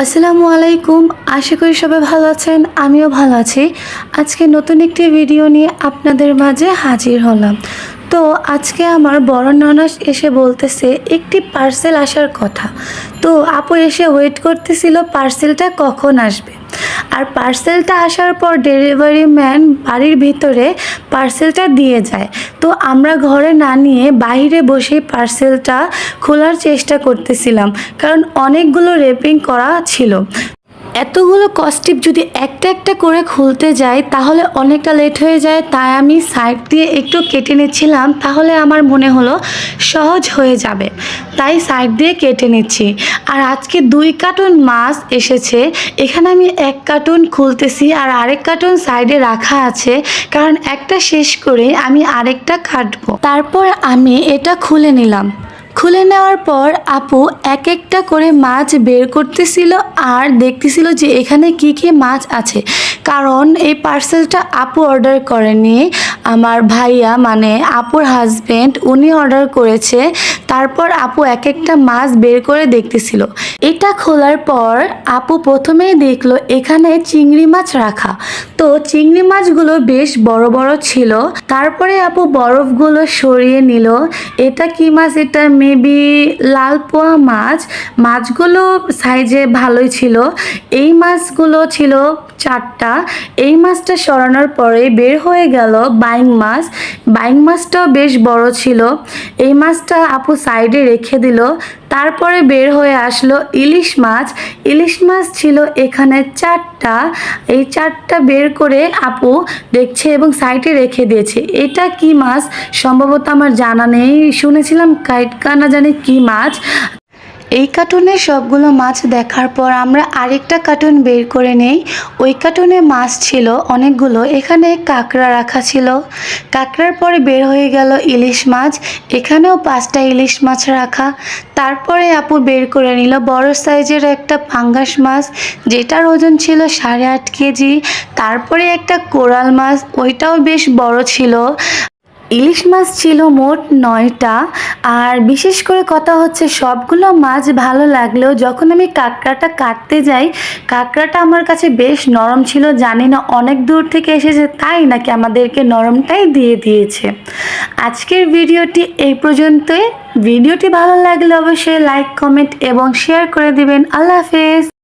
আসসালামু আলাইকুম। আশা করি সবাই ভালো আছেন, আমিও ভালো আছি। আজকে নতুন একটি ভিডিও নিয়ে আপনাদের মাঝে হাজির হলাম। তো আজকে আমার বড় ননাস এসে বলতেছে একটি পার্সেল আসার কথা। তো আপু এসে ওয়েট করতেছিল পার্সেলটা কখন আসবে। আর পার্সেলটা আসার পর ডেলিভারি ম্যান বাড়ির ভিতরে পার্সেলটা দিয়ে যায়। তো আমরা ঘরে না নিয়ে বাইরে বসে পার্সেলটা খোলার চেষ্টা করতেছিলাম, কারণ অনেকগুলো র্যাপিং করা ছিল। এতগুলো কস্টিপ যদি একটা একটা করে খুলতে যাই তাহলে অনেকটা লেট হয়ে যায়, তাই আমি সাইড দিয়ে একটু কেটে নিচ্ছিলাম, তাহলে আমার মনে হলো সহজ হয়ে যাবে, তাই সাইড দিয়ে কেটে নিচ্ছি। আর আজকে 2 কার্টুন মাছ এসেছে, এখানে আমি 1 কার্টুন খুলতেছি আর আরেক কার্টুন সাইডে রাখা আছে, কারণ একটা শেষ করে আমি আরেকটা কাটবো। তারপর আমি এটা খুলে নিলাম। খুলে নেওয়ার পর আপু এক একটা করে মাছ বের করতেছিল আর দেখতেছিল যে এখানে কি কি মাছ আছে, কারণ এই পার্সেলটা আপু অর্ডার করেনি, আমার ভাইয়া মানে আপুর হাজবেন্ড উনি অর্ডার করেছে। তারপর আপু এক একটা মাছ বের করে দেখতেছিল। এটা খোলার পর আপু প্রথমেই দেখলো এখানে চিংড়ি মাছ রাখা। তো চিংড়ি মাছগুলো বেশ বড় বড় ছিল। তারপরে আপু বরফগুলো সরিয়ে নিল। এটা কি মাছ? এটা মেবি লাল পোয়া মাছ। মাছগুলো সাইজে ভালোই ছিল। এই মাছগুলো ছিল 4টা। এই মাছটা সরানোর পরে বের হয়ে গেল বাইং মাছ। বাইং মাছটাও বেশ বড় ছিল। এই মাছটা আপু সাইডে রেখে দিল। তারপরে বের হয়ে আসলো ইলিশ মাছ। ইলিশ মাছ ছিল এখানে 4টা। এই 4টা বের করে আপু দেখছে এবং সাইডে রেখে দিয়েছে। এটা কি মাছ সম্ভবত আমার জানা নেই, শুনেছিলাম কাইটকা না জানি কি মাছ। এই কার্টুনে সবগুলো মাছ দেখার পর আমরা আরেকটা কার্টুন বের করে নেই। ওই কার্টুনে মাছ ছিল অনেকগুলো। এখানে কাঁকড়া রাখা ছিল। কাঁকড়ার পরে বের হয়ে গেল ইলিশ মাছ। এখানেও 5টা ইলিশ মাছ রাখা। তারপরে আপু বের করে নিল বড় সাইজের একটা পাঙ্গাস মাছ, যেটার ওজন ছিল 8.5 কেজি। তারপরে একটা কোরাল মাছ, ওইটাও বেশ বড় ছিল। ইলিশ মাছ ছিল মোট 9টা। আর বিশেষ করে কথা হচ্ছে সবগুলো মাছ ভালো লাগলেও যখন আমি কাঁকড়াটা কাটতে যাই, কাঁকড়াটা আমার কাছে বেশ নরম ছিল। জানি না অনেক দূর থেকে এসেছে তাই নাকি আমাদেরকে নরমটাই দিয়ে দিয়েছে। আজকের ভিডিওটি এই পর্যন্তই। ভিডিওটি ভালো লাগলে অবশ্যই লাইক, কমেন্ট এবং শেয়ার করে দিবেন। আল্লাহ হাফেজ।